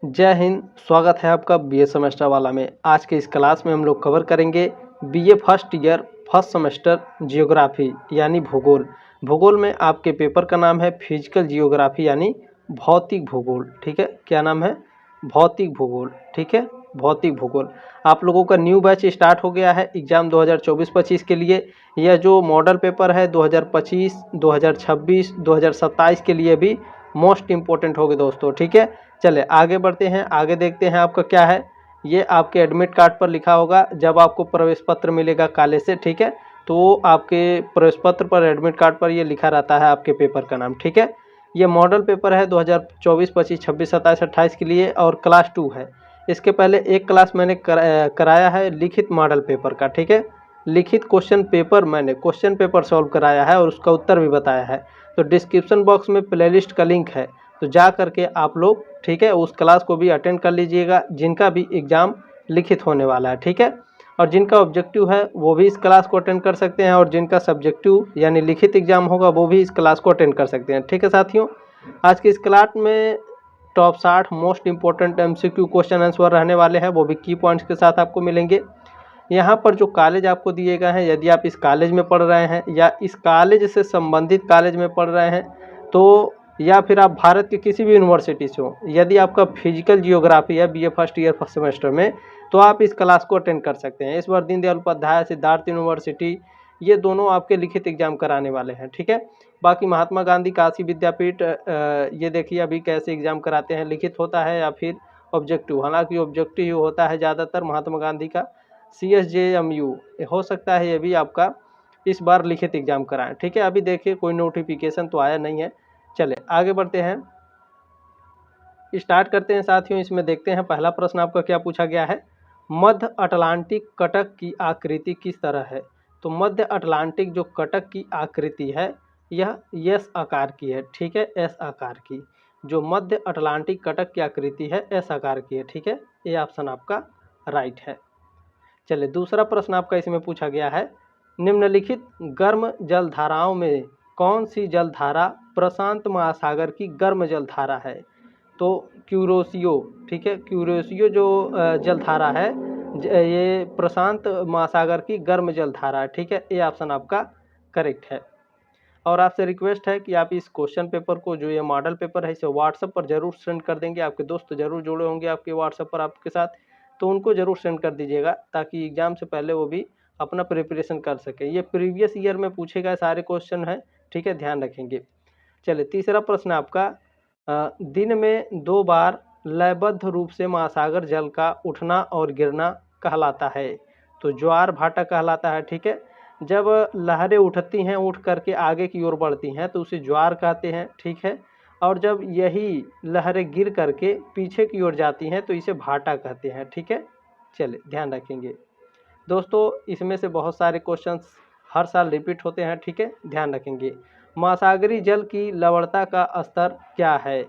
जय हिंद। स्वागत है आपका बीए सेमेस्टर वाला में। आज के इस क्लास में हम लोग कवर करेंगे BA first year first semester geography यानी भूगोल। भूगोल में आपके पेपर का नाम है फिजिकल जियोग्राफी यानी भौतिक भूगोल। ठीक है, क्या नाम है? भौतिक भूगोल। ठीक है, भौतिक भूगोल। आप लोगों का न्यू बैच स्टार्ट हो गया है एग्जाम 2024-25 के लिए। यह जो मॉडल पेपर है 2025, 2026, 2027 के लिए भी मोस्ट इम्पोर्टेंट होगी दोस्तों। ठीक है, चले आगे बढ़ते हैं। आगे देखते हैं आपका क्या है। ये आपके एडमिट कार्ड पर लिखा होगा जब आपको प्रवेश पत्र मिलेगा कॉलेज से। ठीक है, तो आपके प्रवेश पत्र पर एडमिट कार्ड पर ये लिखा रहता है आपके पेपर का नाम। ठीक है, ये मॉडल पेपर है 2024, 25, 26, 27, 28 के लिए और क्लास 2 है। इसके पहले एक क्लास मैंने कराया है लिखित मॉडल पेपर का। ठीक है, लिखित क्वेश्चन पेपर मैंने क्वेश्चन पेपर सॉल्व कराया है और उसका उत्तर भी बताया है। तो डिस्क्रिप्शन बॉक्स में प्लेलिस्ट का लिंक है, तो जा करके आप लोग ठीक है उस क्लास को भी अटेंड कर लीजिएगा जिनका भी एग्ज़ाम लिखित होने वाला है। ठीक है, और जिनका ऑब्जेक्टिव है वो भी इस क्लास को अटेंड कर सकते हैं और जिनका सब्जेक्टिव यानी लिखित एग्जाम होगा वो भी इस क्लास को अटेंड कर सकते हैं। ठीक है साथियों, आज की इस क्लास में top 60 most important MCQ question answer रहने वाले हैं, वो भी की पॉइंट्स के साथ आपको मिलेंगे। यहाँ पर जो कॉलेज आपको दिए गए हैं, यदि आप इस कॉलेज में पढ़ रहे हैं या इस कॉलेज से संबंधित कॉलेज में पढ़ रहे हैं तो या फिर आप भारत के किसी भी यूनिवर्सिटी से हो, यदि आपका फिजिकल जियोग्राफी है BA first year first semester में, तो आप इस क्लास को अटेंड कर सकते हैं। इस बार दीनदयाल उपाध्याय, सिद्धार्थ यूनिवर्सिटी, ये दोनों आपके लिखित एग्जाम कराने वाले हैं। ठीक है, बाकी महात्मा गांधी काशी विद्यापीठ ये देखिए अभी कैसे एग्जाम कराते हैं, लिखित होता है या फिर ऑब्जेक्टिव। हालांकि ऑब्जेक्टिव होता है ज़्यादातर महात्मा गांधी का। CSJMU हो सकता है ये भी आपका इस बार लिखित एग्जाम कराएं। ठीक है, अभी देखिए कोई नोटिफिकेशन तो आया नहीं है। चले आगे बढ़ते हैं, स्टार्ट करते हैं साथियों। इसमें देखते हैं पहला प्रश्न आपका क्या पूछा गया है। मध्य अटलांटिक कटक की आकृति किस तरह है? तो मध्य अटलांटिक जो कटक की आकृति है यह एस आकार की है। ठीक है, एस आकार की। जो मध्य अटलांटिक कटक की आकृति है एस आकार की है। ठीक है, ये ऑप्शन आपका राइट है। चलिए दूसरा प्रश्न आपका इसमें पूछा गया है, निम्नलिखित गर्म जलधाराओं में कौन सी जलधारा प्रशांत महासागर की गर्म जलधारा है? तो क्यूरोसियो। ठीक है, क्यूरोसियो जो जलधारा है ये प्रशांत महासागर की गर्म जलधारा है। ठीक है, ये ऑप्शन आपका करेक्ट है। और आपसे रिक्वेस्ट है कि आप इस क्वेश्चन पेपर को, जो ये मॉडल पेपर है, इसे व्हाट्सएप पर जरूर सेंड कर देंगे। आपके दोस्त जरूर जुड़े होंगे आपके व्हाट्सएप पर आपके साथ, तो उनको जरूर सेंड कर दीजिएगा ताकि एग्जाम से पहले वो भी अपना प्रिपरेशन कर सके। ये प्रीवियस ईयर में पूछे गए सारे क्वेश्चन हैं। ठीक है, ध्यान रखेंगे। चलिए तीसरा प्रश्न आपका, दिन में 2 बार लयबद्ध रूप से महासागर जल का उठना और गिरना कहलाता है। तो ज्वार भाटा कहलाता है। ठीक है, जब लहरें उठती हैं, उठ करके आगे की ओर बढ़ती हैं तो उसे ज्वार कहते हैं। ठीक है, और जब यही लहरें गिर करके पीछे की ओर जाती हैं तो इसे भाटा कहते हैं। ठीक है, चलिए ध्यान रखेंगे दोस्तों, इसमें से बहुत सारे क्वेश्चंस हर साल रिपीट होते हैं। ठीक है, ध्यान रखेंगे। महासागरीय जल की लवणता का स्तर क्या है?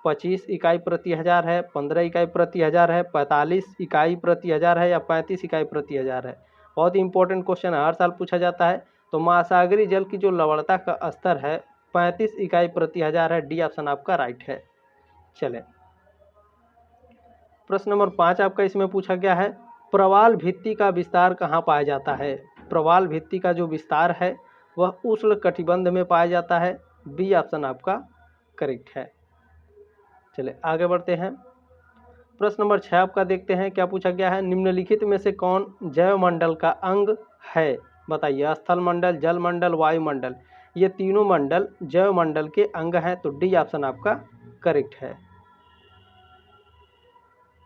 25 इकाई प्रति हज़ार है, 15 इकाई प्रति हज़ार है, 45 इकाई प्रति हज़ार है या 35 इकाई प्रति हज़ार है? बहुत ही इंपॉर्टेंट क्वेश्चन है, हर साल पूछा जाता है। तो महासागरीय जल की जो लवणता का स्तर है 35 इकाई प्रति हज़ार है। डी ऑप्शन आपका राइट है। चलें प्रश्न नंबर 5 आपका इसमें पूछा गया है, प्रवाल भित्ति का विस्तार कहाँ पाया जाता है? प्रवाल भित्ति का जो विस्तार है वह उष्ण कटिबंध में पाया जाता है। बी ऑप्शन आपका करेक्ट है। चलिए आगे बढ़ते हैं, प्रश्न नंबर 6 आपका देखते हैं क्या पूछा गया है। निम्नलिखित में से कौन जैवमंडल का अंग है? बताइए, स्थल मंडल, जल मंडल, वायुमंडल, ये तीनों मंडल जैवमंडल के अंग हैं। तो डी ऑप्शन आपका करेक्ट है।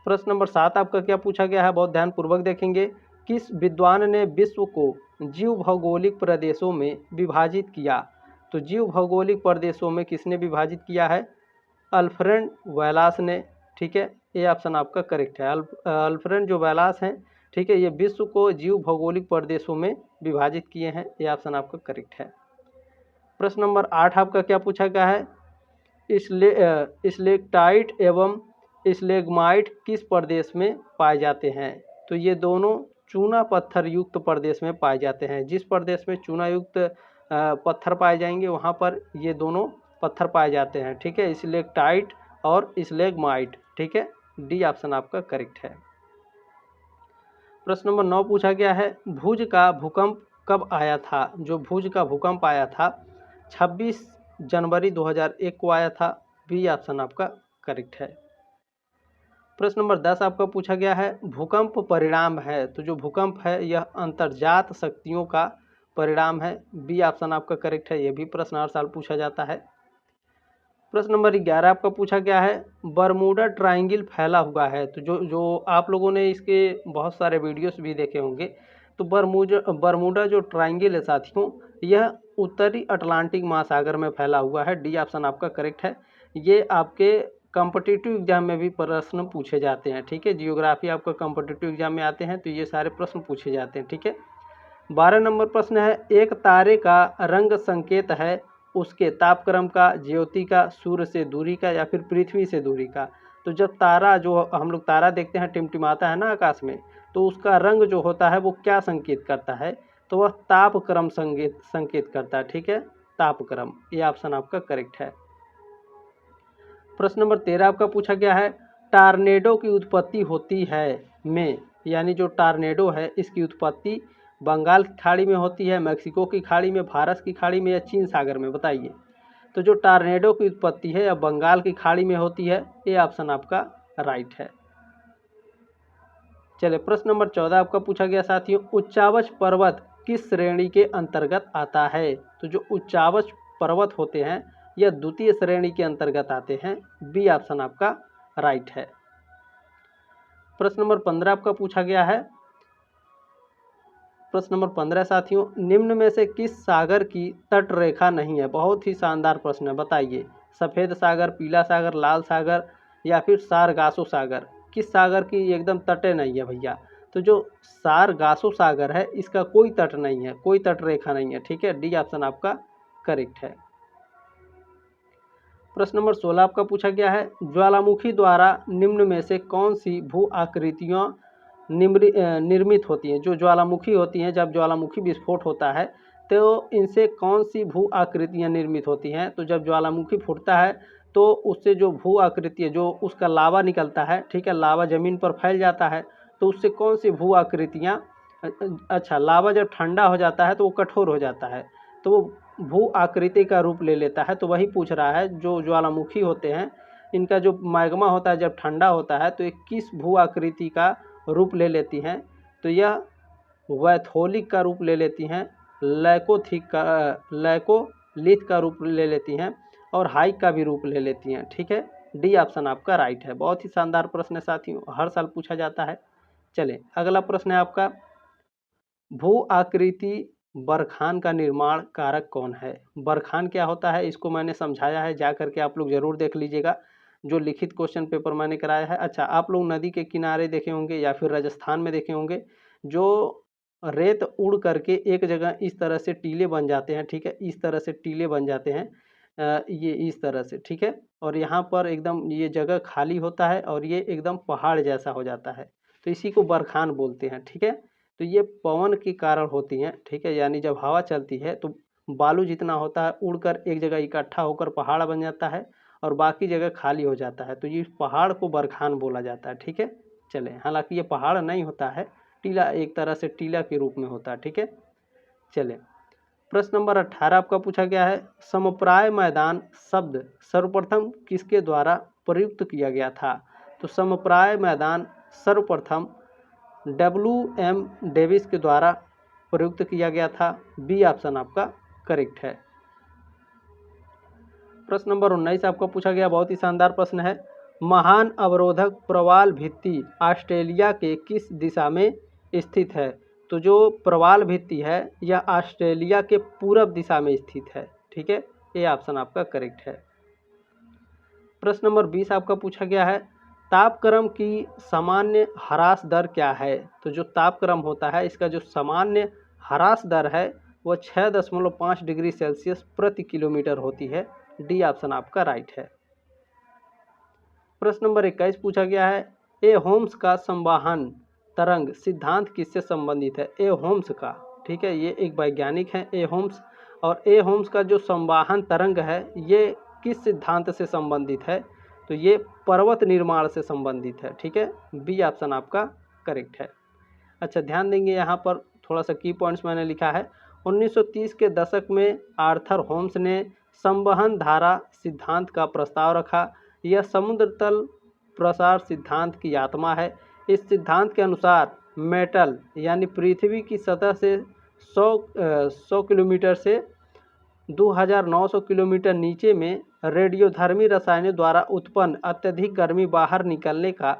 प्रश्न नंबर 7 आपका क्या पूछा गया है, बहुत ध्यानपूर्वक देखेंगे। किस विद्वान ने विश्व को जीव भौगोलिक प्रदेशों में विभाजित किया? तो जीव भौगोलिक प्रदेशों में किसने विभाजित किया है? अल्फ्रेड वेलास ने। ठीक है, ये ऑप्शन आपका करेक्ट है। अल्फ्रेड जो वेलास हैं, ठीक है, ये विश्व को जीव भौगोलिक प्रदेशों में विभाजित किए हैं। ये ऑप्शन आपका करेक्ट है। प्रश्न नंबर 8 आपका क्या पूछा गया है, स्लेक्टाइट एवं स्लेग्माइट किस प्रदेश में पाए जाते हैं? तो ये दोनों चूना पत्थर युक्त प्रदेश में पाए जाते हैं। जिस प्रदेश में चूना युक्त पत्थर पाए जाएंगे वहाँ पर ये दोनों पत्थर पाए जाते हैं। ठीक है, स्लेक्टाइट और स्लेग्माइट, ठीक है, डी ऑप्शन आपका करेक्ट है। प्रश्न नंबर 9 पूछा गया है, भुज का भूकंप कब आया था? जो भुज का भूकंप आया था 26 जनवरी 2001 को आया था। बी ऑप्शन आपका करेक्ट है। प्रश्न नंबर 10 आपका पूछा गया है, भूकंप परिणाम है। तो जो भूकंप है यह अंतर्जात शक्तियों का परिणाम है। बी ऑप्शन आपका करेक्ट है। यह भी प्रश्न हर साल पूछा जाता है। प्रश्न नंबर 11 आपका पूछा गया है, बरमूडा ट्रायंगल फैला हुआ है। तो जो आप लोगों ने इसके बहुत सारे वीडियोस भी देखे होंगे। तो बरमूडा जो ट्रायंगल है साथियों, यह उत्तरी अटलांटिक महासागर में फैला हुआ है। डी ऑप्शन आपका करेक्ट है। ये आपके कॉम्पिटिटिव एग्जाम में भी प्रश्न पूछे जाते हैं। ठीक है, जियोग्राफी आपका कॉम्पिटिटिव एग्जाम में आते हैं तो ये सारे प्रश्न पूछे जाते हैं। ठीक है, 12 नंबर प्रश्न है, एक तारे का रंग संकेत है उसके तापक्रम का, ज्योति का, सूर्य से दूरी का या फिर पृथ्वी से दूरी का। तो जब तारा, जो हम लोग तारा देखते हैं टिमटिमाता है ना आकाश में, तो उसका रंग जो होता है वो क्या संकेत करता है? तो वह तापक्रम संकेत करता है। ठीक है, तापक्रम। ये ऑप्शन आपका करेक्ट है। प्रश्न नंबर 13 आपका पूछा गया है, टार्नेडो की उत्पत्ति होती है में, यानी जो टार्नेडो है इसकी उत्पत्ति बंगाल की खाड़ी में होती है, मैक्सिको की खाड़ी में, भारत की खाड़ी में या चीन सागर में? बताइए। तो जो टार्नेडो की उत्पत्ति है या बंगाल की खाड़ी में होती है। ये ऑप्शन आपका राइट है। चलिए, प्रश्न नंबर 14 आपका पूछा गया साथियों, उच्चावच पर्वत किस श्रेणी के अंतर्गत आता है? तो जो उच्चावच पर्वत होते हैं यह द्वितीय श्रेणी के अंतर्गत आते हैं। बी ऑप्शन आपका राइट है। प्रश्न नंबर 15 आपका पूछा गया है, प्रश्न नंबर 15 साथियों, निम्न में से किस सागर की तट रेखा नहीं है? बहुत ही शानदार प्रश्न है, बताइए। सफ़ेद सागर, पीला सागर, लाल सागर या फिर सारगासो सागर? किस सागर की एकदम तटे नहीं है भैया? तो जो सारगासो सागर है इसका कोई तट नहीं है, कोई तट रेखा नहीं है। ठीक है, डी ऑप्शन आपका करेक्ट है। प्रश्न नंबर 16 आपका पूछा गया है, ज्वालामुखी द्वारा निम्न में से कौन सी भू आकृतियाँ निर्मित होती हैं? जो ज्वालामुखी होती हैं, जब ज्वालामुखी विस्फोट होता है तो इनसे कौन सी भू आकृतियाँ निर्मित होती हैं? तो जब ज्वालामुखी फूटता है तो उससे जो भू आकृति, जो उसका लावा निकलता है, ठीक है, लावा ज़मीन पर फैल जाता है, तो उससे कौन सी भू आकृतियाँ, अच्छा, लावा जब ठंडा हो जाता है तो वो कठोर हो जाता है, तो वो भू आकृति का रूप ले लेता है। तो वही पूछ रहा है, जो ज्वालामुखी होते हैं इनका जो मैग्मा होता है जब ठंडा होता है तो ये किस भू आकृति का रूप ले लेती हैं? तो यह वैथोलिक का रूप ले लेती हैं, लैकोलिथ का रूप ले लेती हैं और हाइक का भी रूप ले लेती हैं। ठीक है, डी ऑप्शन आपका राइट है। बहुत ही शानदार प्रश्न है साथियों, हर साल पूछा जाता है। चलिए, अगला प्रश्न है आपका, भू आकृति बरखान का निर्माण कारक कौन है? बरखान क्या होता है इसको मैंने समझाया है, जा करके आप लोग ज़रूर देख लीजिएगा, जो लिखित क्वेश्चन पेपर मैंने कराया है। अच्छा, आप लोग नदी के किनारे देखे होंगे या फिर राजस्थान में देखे होंगे, जो रेत उड़ करके एक जगह इस तरह से टीले बन जाते हैं। ठीक है, इस तरह से टीले बन जाते हैं, ये इस तरह से। ठीक है, और यहाँ पर एकदम ये जगह खाली होता है और ये एकदम पहाड़ जैसा हो जाता है, तो इसी को बरखान बोलते हैं। ठीक है, तो ये पवन के कारण होती हैं। ठीक है, यानी जब हवा चलती है तो बालू जितना होता है उड़कर एक जगह इकट्ठा होकर पहाड़ बन जाता है और बाकी जगह खाली हो जाता है, तो ये पहाड़ को बरखान बोला जाता है। ठीक है, चले, हालांकि ये पहाड़ नहीं होता है, टीला, एक तरह से टीला के रूप में होता है। ठीक है, चले, प्रश्न नंबर 18 आपका पूछा गया है, समप्राय मैदान शब्द सर्वप्रथम किसके द्वारा प्रयुक्त किया गया था? तो समप्राय मैदान सर्वप्रथम WM डेविस के द्वारा प्रयुक्त किया गया था। बी ऑप्शन आपका करेक्ट है। प्रश्न नंबर 19 आपका पूछा गया, बहुत ही शानदार प्रश्न है, महान अवरोधक प्रवाल भित्ति ऑस्ट्रेलिया के किस दिशा में स्थित है? तो जो प्रवाल भित्ति है यह ऑस्ट्रेलिया के पूर्व दिशा में स्थित है। ठीक है, ये ऑप्शन आपका करेक्ट है। प्रश्न नंबर 20 आपका पूछा गया है, तापक्रम की सामान्य ह्रास दर क्या है? तो जो तापक्रम होता है इसका जो सामान्य ह्रास दर है वह 6.5 डिग्री सेल्सियस प्रति किलोमीटर होती है। डी ऑप्शन आपका राइट है। प्रश्न नंबर 21 पूछा गया है, ए होम्स का संवहन तरंग सिद्धांत किससे संबंधित है? ए होम्स का, ठीक है, ये एक वैज्ञानिक है ए होम्स, और ए होम्स का जो संवहन तरंग है ये किस सिद्धांत से संबंधित है? तो ये पर्वत निर्माण से संबंधित है। ठीक है, बी ऑप्शन आपका करेक्ट है। अच्छा, ध्यान देंगे यहाँ पर थोड़ा सा की पॉइंट्स मैंने लिखा है। 1930 के दशक में आर्थर होम्स ने संवहन धारा सिद्धांत का प्रस्ताव रखा। यह समुद्र तल प्रसार सिद्धांत की आत्मा है। इस सिद्धांत के अनुसार मेटल यानी पृथ्वी की सतह से 100 किलोमीटर से 2900 किलोमीटर नीचे में रेडियोधर्मी रसायनों द्वारा उत्पन्न अत्यधिक गर्मी बाहर निकलने का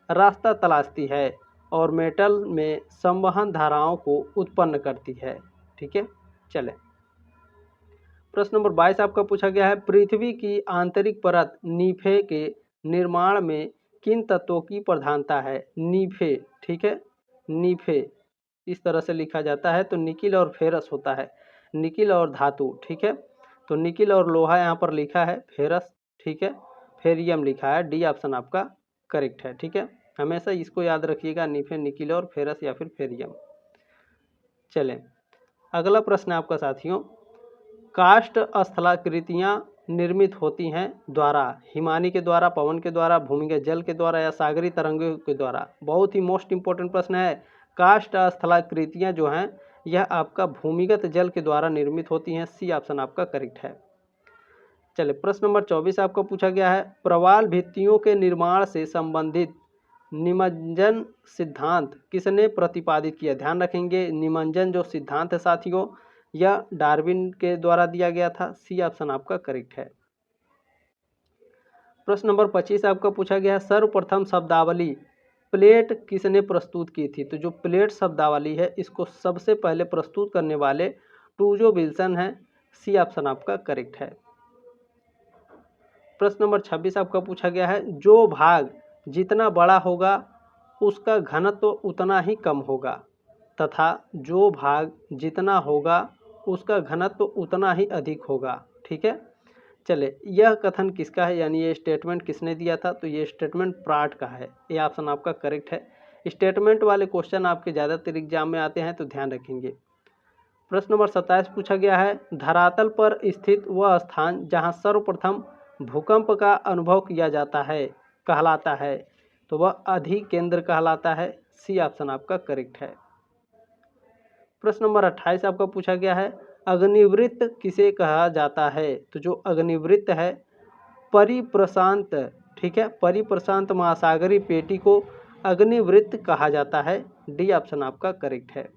रास्ता तलाशती है और मेटल में संवहन धाराओं को उत्पन्न करती है। ठीक है, चले प्रश्न नंबर 22 आपका पूछा गया है, पृथ्वी की आंतरिक परत नीफे के निर्माण में किन तत्वों की प्रधानता है? नीफे, ठीक है, नीफे इस तरह से लिखा जाता है। तो निकिल और फेरस होता है, निकिल और धातु। ठीक है, तो निकिल और लोहा यहाँ पर लिखा है, फेरस, ठीक है, फेरियम लिखा है। डी ऑप्शन आपका करेक्ट है। ठीक है, हमेशा इसको याद रखिएगा, नीफे, निकिल और फेरस या फिर फेरियम। चलें, अगला प्रश्न है आपका साथियों, काष्ठ स्थलाकृतियाँ निर्मित होती हैं द्वारा, हिमानी के द्वारा, पवन के द्वारा, भूमिगत जल के द्वारा या सागरी तरंगों के द्वारा? बहुत ही मोस्ट इंपॉर्टेंट प्रश्न है। काष्ठ स्थलाकृतियाँ जो हैं यह आपका भूमिगत जल के द्वारा निर्मित होती हैं। सी ऑप्शन आपका करेक्ट है। चलिए प्रश्न नंबर 24 आपको पूछा गया है, प्रवाल भित्तियों के निर्माण से संबंधित निमज्जन सिद्धांत किसने प्रतिपादित किया? ध्यान रखेंगे, निमज्जन जो सिद्धांत है साथियों यह डार्विन के द्वारा दिया गया था। सी ऑप्शन आपका करेक्ट है। प्रश्न नंबर 25 आपका पूछा गया है, सर्वप्रथम शब्दावली प्लेट किसने प्रस्तुत की थी? तो जो प्लेट शब्दावली है इसको सबसे पहले प्रस्तुत करने वाले टूजो विल्सन हैं। सी ऑप्शन आपका करेक्ट है। प्रश्न नंबर 26 आपका पूछा गया है, जो भाग जितना बड़ा होगा उसका घनत्व उतना ही कम होगा तथा जो भाग जितना होगा उसका घनत्व उतना ही अधिक होगा। ठीक है, चले यह कथन किसका है, यानी ये स्टेटमेंट किसने दिया था? तो ये स्टेटमेंट प्राट का है। ये ऑप्शन आपका करेक्ट है। स्टेटमेंट वाले क्वेश्चन आपके ज़्यादातर एग्जाम में आते हैं, तो ध्यान रखेंगे। प्रश्न नंबर 27 पूछा गया है, धरातल पर स्थित वह स्थान जहां सर्वप्रथम भूकंप का अनुभव किया जाता है कहलाता है? तो वह अधिकेंद्र कहलाता है। सी ऑप्शन आपका करेक्ट है। प्रश्न नंबर 28 आपका पूछा गया है, अग्निवृत्त किसे कहा जाता है? तो जो अग्निवृत्त है परिप्रशांत, ठीक है, परिप्रशांत महासागरीय पेटी को अग्निवृत्त कहा जाता है। डी ऑप्शन आपका करेक्ट है।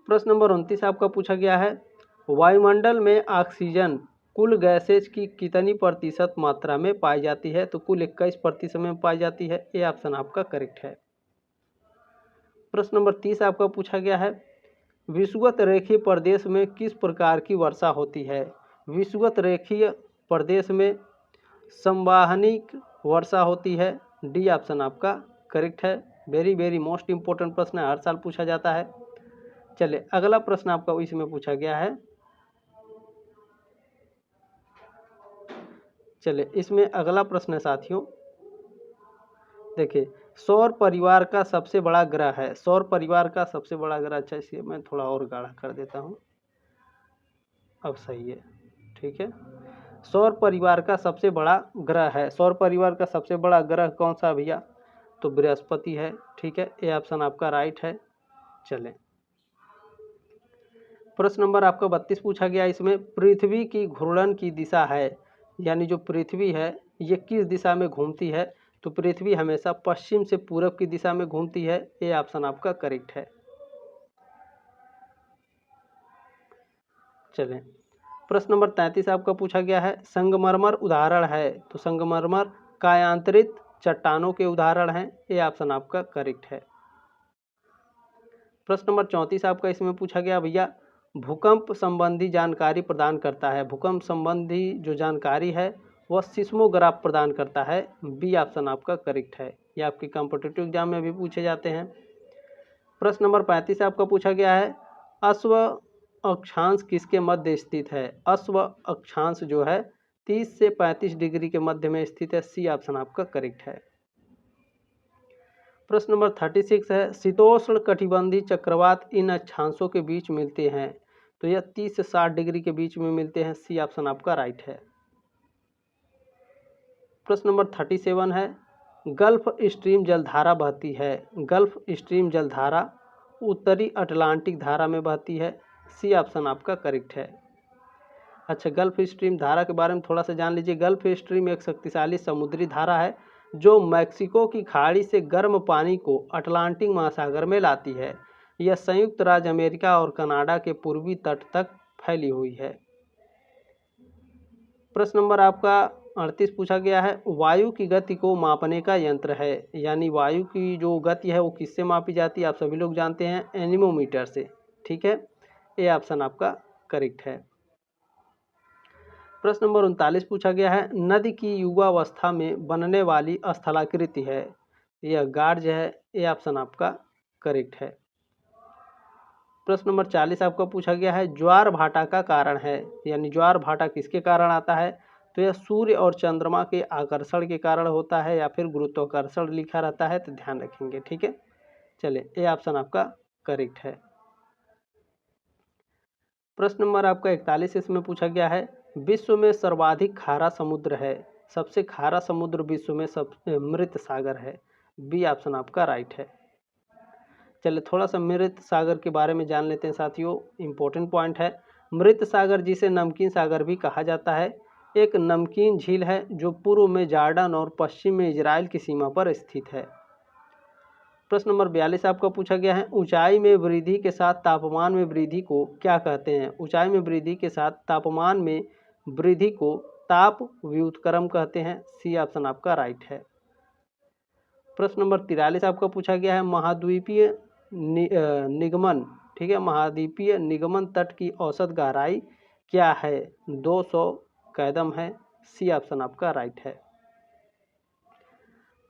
प्रश्न नंबर 29 आपका पूछा गया है, वायुमंडल में ऑक्सीजन कुल गैसेज की कितनी प्रतिशत मात्रा में पाई जाती है? तो कुल 21% में पाई जाती है। ये ऑप्शन आपका करेक्ट है। प्रश्न नंबर 30 आपका पूछा गया है, विषुवत रेखीय प्रदेश में किस प्रकार की वर्षा होती है? विषुवत रेखीय प्रदेश में संवाहनिक वर्षा होती है। डी ऑप्शन आपका करेक्ट है। वेरी वेरी मोस्ट इंपॉर्टेंट प्रश्न है, हर साल पूछा जाता है। चलिए अगला प्रश्न आपका इसमें पूछा गया है, चलिए इसमें अगला प्रश्न है साथियों, देखिए सौर परिवार का सबसे बड़ा ग्रह है, सौर परिवार का सबसे बड़ा ग्रह, अच्छा इसे मैं थोड़ा और गाढ़ा कर देता हूँ, अब सही है, ठीक है। सौर परिवार का सबसे बड़ा ग्रह है, सौर परिवार का सबसे बड़ा ग्रह कौन सा भैया? तो बृहस्पति है। ठीक है, ये ऑप्शन आपका राइट है। चलें प्रश्न नंबर आपका 32 पूछा गया, इसमें पृथ्वी की घूर्णन की दिशा है, यानी जो पृथ्वी है ये किस दिशा में घूमती है? तो पृथ्वी हमेशा पश्चिम से पूरब की दिशा में घूमती है। ये ऑप्शन आपका करेक्ट है। चलें प्रश्न नंबर 33 आपका पूछा गया है, संगमरमर उदाहरण है, तो संगमरमर कायांतरित चट्टानों के उदाहरण हैं। ये ऑप्शन आपका करेक्ट है। प्रश्न नंबर 34 आपका इसमें पूछा गया भैया, भूकंप संबंधी जानकारी प्रदान करता है, भूकंप संबंधी जो जानकारी है वह सिस्मोग्राफ प्रदान करता है। बी ऑप्शन आपका करेक्ट है। ये आपके कॉम्पिटिटिव एग्जाम में भी पूछे जाते हैं। प्रश्न नंबर 35 आपका पूछा गया है, अश्व अक्षांश किसके मध्य स्थित है? अश्व अक्षांश जो है 30 से 35 डिग्री के मध्य में स्थित है। सी ऑप्शन आपका करेक्ट है। प्रश्न नंबर 36 है, शीतोष्ण कटिबंधीय चक्रवात इन अक्षांशों के बीच मिलते हैं, तो यह 30 से 60 डिग्री के बीच में मिलते हैं। सी ऑप्शन आपका राइट है। प्रश्न नंबर 37 है, गल्फ स्ट्रीम जलधारा बहती है। गल्फ स्ट्रीम जलधारा उत्तरी अटलांटिक धारा में बहती है। सी ऑप्शन आपका करेक्ट है। अच्छा, गल्फ स्ट्रीम धारा के बारे में थोड़ा सा जान लीजिए। गल्फ स्ट्रीम एक शक्तिशाली समुद्री धारा है जो मैक्सिको की खाड़ी से गर्म पानी को अटलांटिक महासागर में लाती है। यह संयुक्त राज्य अमेरिका और कनाडा के पूर्वी तट तक फैली हुई है। प्रश्न नंबर आपका 38 पूछा गया है, वायु की गति को मापने का यंत्र है। यानी वायु की जो गति है वो किससे मापी जाती है? आप सभी लोग जानते हैं, एनीमोमीटर से। ठीक है, ये ऑप्शन आपका करेक्ट है। प्रश्न नंबर 39 पूछा गया है, नदी की युगावस्था में बनने वाली स्थलाकृति है। यह गार्ज है। ये ऑप्शन आपका करेक्ट है। प्रश्न नंबर 40 आपका पूछा गया है, ज्वार भाटा का कारण है। यानी ज्वार भाटा किसके कारण आता है? तो यह सूर्य और चंद्रमा के आकर्षण के कारण होता है या फिर गुरुत्वाकर्षण लिखा रहता है, तो ध्यान रखेंगे। ठीक है, चलिए, ये ऑप्शन आपका करेक्ट है। प्रश्न नंबर आपका 41 इसमें पूछा गया है, विश्व में सर्वाधिक खारा समुद्र है। सबसे खारा समुद्र विश्व में मृत सागर है। बी ऑप्शन आपका राइट है। चलिए, थोड़ा सा मृत सागर के बारे में जान लेते हैं साथियों, इम्पोर्टेंट पॉइंट है। मृत सागर, जिसे नमकीन सागर भी कहा जाता है, एक नमकीन झील है जो पूर्व में जॉर्डन और पश्चिम में इजराइल की सीमा पर स्थित है। प्रश्न नंबर 42 आपका पूछा गया है, ऊंचाई में वृद्धि के साथ तापमान में वृद्धि को क्या कहते हैं? ऊंचाई में वृद्धि के साथ तापमान में वृद्धि को ताप व्युत्क्रम कहते हैं। सी ऑप्शन आपका राइट है। प्रश्न नंबर 43 आपका पूछा गया है, महाद्वीपीय निगमन, ठीक है, महाद्वीपीय निगमन तट की औसत गहराई क्या है? 200 कदम है। सी ऑप्शन आपका राइट है।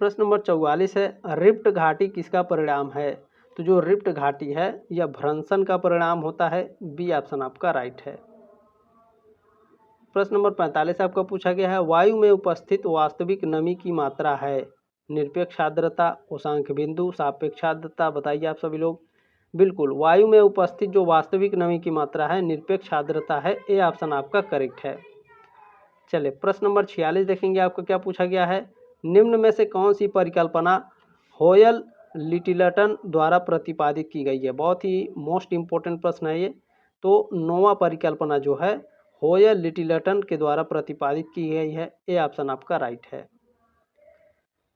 प्रश्न नंबर 44 है, रिफ्ट घाटी किसका परिणाम है? तो जो रिफ्ट घाटी है यह भ्रंशन का परिणाम होता है। बी ऑप्शन आपका राइट है। प्रश्न नंबर 45 आपका पूछा गया है, वायु में उपस्थित वास्तविक नमी की मात्रा है। निरपेक्ष आर्द्रता, उषांक बिंदु, सापेक्ष आर्द्रता, बताइए आप सभी लोग। बिल्कुल, वायु में उपस्थित जो वास्तविक नमी की मात्रा है निरपेक्ष आर्द्रता है। ए ऑप्शन आपका करेक्ट है। चलिए, प्रश्न नंबर 46 देखेंगे आपको क्या पूछा गया है, निम्न में से कौन सी परिकल्पना होयल लिटिलटन द्वारा प्रतिपादित की गई है? बहुत ही मोस्ट इम्पोर्टेंट प्रश्न है ये। तो नोवा परिकल्पना जो है होयल लिटिलटन के द्वारा प्रतिपादित की गई है। ये ऑप्शन आपका राइट है।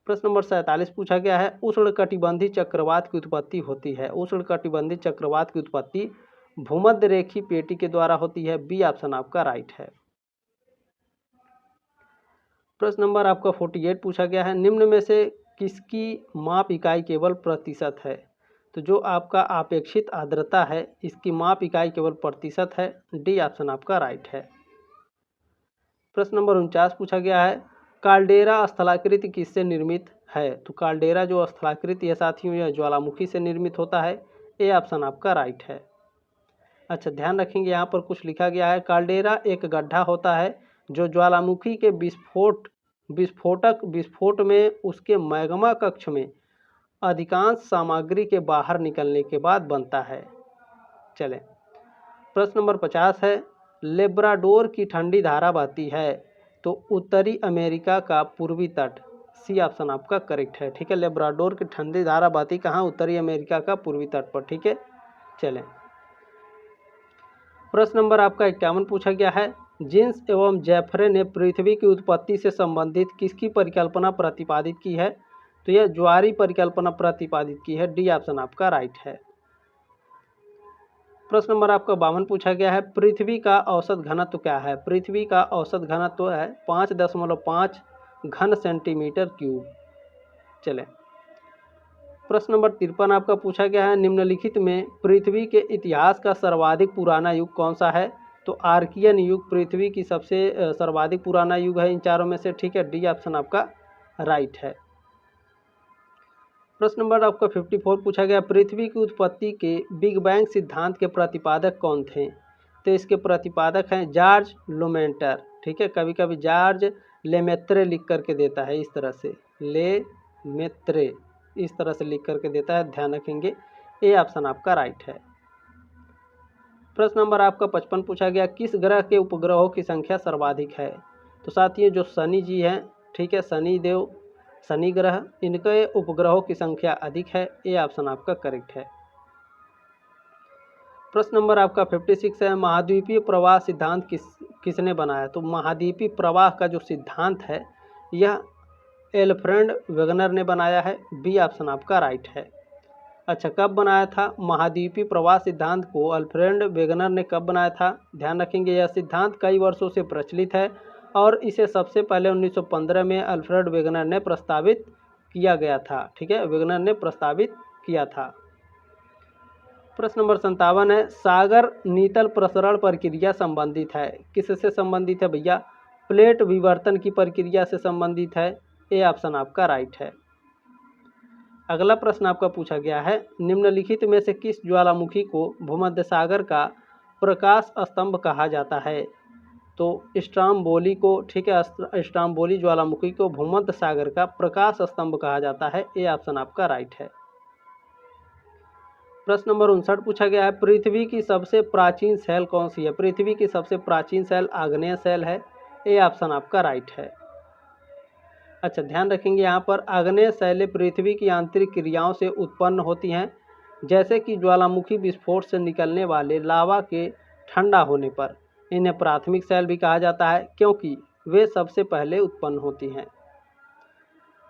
प्रश्न नंबर 47 पूछा गया है, उष्णकटिबंधीय चक्रवात की उत्पत्ति होती है। उष्णकटिबंधीय चक्रवात की उत्पत्ति भूमध्य रेखीय पेटी के द्वारा होती है। बी ऑप्शन आपका राइट है। प्रश्न नंबर आपका 48 पूछा गया है, निम्न में से किसकी माप इकाई केवल प्रतिशत है? तो जो आपका अपेक्षित आर्द्रता है इसकी माप इकाई केवल प्रतिशत है। डी ऑप्शन आपका राइट है। प्रश्न नंबर 49 पूछा गया है, काल्डेरा स्थलाकृति किससे निर्मित है? तो काल्डेरा जो स्थलाकृति है साथियों यह ज्वालामुखी से निर्मित होता है। ए ऑप्शन आपका राइट है। अच्छा, ध्यान रखेंगे यहाँ पर कुछ लिखा गया है, काल्डेरा एक गड्ढा होता है जो ज्वालामुखी के विस्फोट में उसके मैग्मा कक्ष में अधिकांश सामग्री के बाहर निकलने के बाद बनता है। चले, प्रश्न नंबर 50 है, लेब्राडोर की ठंडी धारा बहती है। तो उत्तरी अमेरिका का पूर्वी तट। सी ऑप्शन आपका करेक्ट है। ठीक है, लेब्राडोर की ठंडी धारा बहती कहाँ? उत्तरी अमेरिका का पूर्वी तट पर। ठीक है, चलें। प्रश्न नंबर आपका 51 पूछा गया है, जीन्स एवं जेफरे ने पृथ्वी की उत्पत्ति से संबंधित किसकी परिकल्पना प्रतिपादित की है? तो यह ज्वारीय परिकल्पना प्रतिपादित की है। डी ऑप्शन आपका राइट है। प्रश्न नंबर आपका 52 पूछा गया है, पृथ्वी का औसत घनत्व क्या है? पृथ्वी का औसत घनत्व है 5.5 घन सेंटीमीटर क्यूब। चले, प्रश्न नंबर 53 आपका पूछा गया है, निम्नलिखित में पृथ्वी के इतिहास का सर्वाधिक पुराना युग कौन सा है? तो आर्कियन युग पृथ्वी की सबसे सर्वाधिक पुराना युग है इन चारों में से। ठीक है, डी ऑप्शन आपका राइट है। प्रश्न नंबर आपका 54 पूछा गया, पृथ्वी की उत्पत्ति के बिग बैंग सिद्धांत के प्रतिपादक कौन थे? तो इसके प्रतिपादक हैं जॉर्ज लुमेंटर। ठीक है, कभी कभी जॉर्ज लेमेत्रे लिख करके देता है, इस तरह से लेमेत्रे इस तरह से लिख करके देता है, ध्यान रखेंगे। ए ऑप्शन आपका राइट है। प्रश्न नंबर आपका 55 पूछा गया, किस ग्रह के उपग्रहों की संख्या सर्वाधिक है? तो साथियों जो शनि जी हैं ठीक है, शनि ग्रह, इनके उपग्रहों की संख्या अधिक है। ये ऑप्शन आपका करेक्ट है। प्रश्न नंबर आपका 56 है, महाद्वीपीय प्रवाह सिद्धांत किसने बनाया? तो महाद्वीपीय प्रवाह का जो सिद्धांत है यह एल्फ्रेड वेगनर ने बनाया है। बी ऑप्शन आपका राइट है। अच्छा, कब बनाया था? महाद्वीपीय प्रवाह सिद्धांत को अल्फ्रेड वेगनर ने कब बनाया था? ध्यान रखेंगे यह सिद्धांत कई वर्षों से प्रचलित है और इसे सबसे पहले 1915 में अल्फ्रेड वेगनर ने प्रस्तावित किया गया था। ठीक है, वेगनर ने प्रस्तावित किया था। प्रश्न नंबर 57 है, सागर नीतल प्रसरण प्रक्रिया संबंधित है? किससे संबंधित है भैया? प्लेट विवर्तन की प्रक्रिया से संबंधित है। ए ऑप्शन आपका राइट है। अगला प्रश्न आपका पूछा गया है, निम्नलिखित में से किस ज्वालामुखी को भूमध्य सागर का प्रकाश स्तंभ कहा जाता है? तो स्ट्राम्बोली को, ठीक है, स्ट्राम्बोली ज्वालामुखी को भूमध्य सागर का प्रकाश स्तंभ कहा जाता है। ए ऑप्शन आपका राइट है। प्रश्न नंबर 59 पूछा गया है, पृथ्वी की सबसे प्राचीन सेल कौन सी है? पृथ्वी की सबसे प्राचीन सेल आग्नेय सेल है। ए ऑप्शन आपका राइट है। अच्छा, ध्यान रखेंगे यहाँ पर आग्नेय शैलें पृथ्वी की आंतरिक क्रियाओं से उत्पन्न होती हैं, जैसे कि ज्वालामुखी विस्फोट से निकलने वाले लावा के ठंडा होने पर। इन्हें प्राथमिक शैल भी कहा जाता है क्योंकि वे सबसे पहले उत्पन्न होती हैं।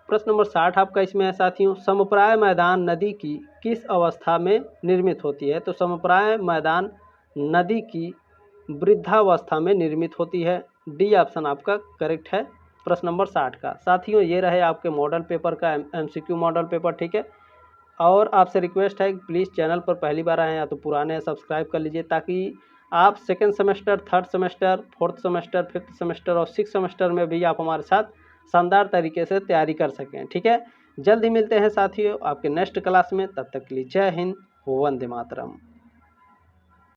प्रश्न नंबर 60 आपका इसमें है साथियों, समप्राय मैदान नदी की किस अवस्था में निर्मित होती है? तो समप्राय मैदान नदी की वृद्धावस्था में निर्मित होती है। डी ऑप्शन आपका करेक्ट है प्रश्न नंबर 60 का। साथियों, ये रहे आपके मॉडल पेपर का MCQ मॉडल पेपर। ठीक है, और आपसे रिक्वेस्ट है कि प्लीज़ चैनल पर पहली बार आए या तो पुराने सब्सक्राइब कर लीजिए, ताकि आप second semester, third semester, fourth semester, fifth semester और सिक्स सेमेस्टर में भी आप हमारे साथ शानदार तरीके से तैयारी कर सकें। ठीक है, जल्द ही मिलते हैं साथियों आपके नेक्स्ट क्लास में। तब तक के लिए जय हिंद, वंदे मातरम।